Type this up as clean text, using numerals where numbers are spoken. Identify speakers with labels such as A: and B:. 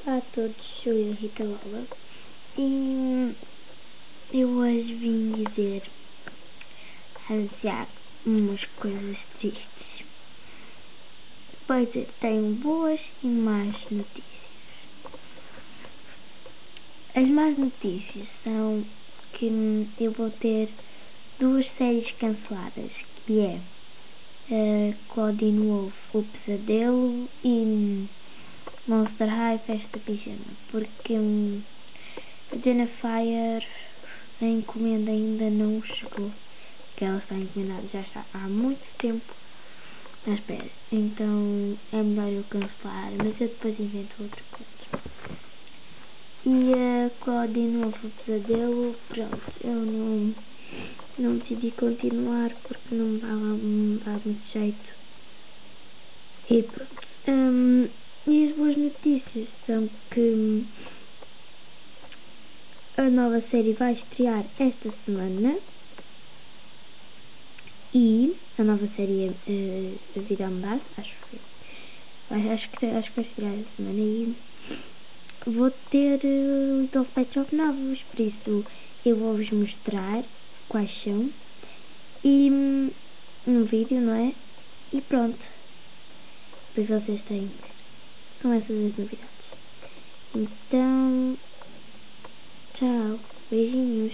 A: Olá a todos, sou eu, Rita Lola, e eu hoje vim anunciar umas coisas tristes. Pois eu tenho boas e más notícias. As más notícias são que eu vou ter 2 séries canceladas, que é Claudine Wolf, O Pesadelo, e Monster High, Festa Pijama, porque a Jennifer, a encomenda ainda não chegou, que ela está encomendada, já está há muito tempo à espera, então é melhor eu cancelar, mas eu depois invento outra coisa. E a Claudine Wolf, O Pesadelo, pronto, eu não decidi continuar porque não me dava muito jeito. E pronto. E as boas notícias são que a nova série vai estrear esta semana. E a nova série é A Vida a Mudar, acho que vai estrear esta semana. E vou ter Little Pet Shop novos, por isso eu vou-vos mostrar quais são. E um vídeo, não é? E pronto. Depois vocês têm que ver. São essas as novidades. Então, tchau. Beijinhos.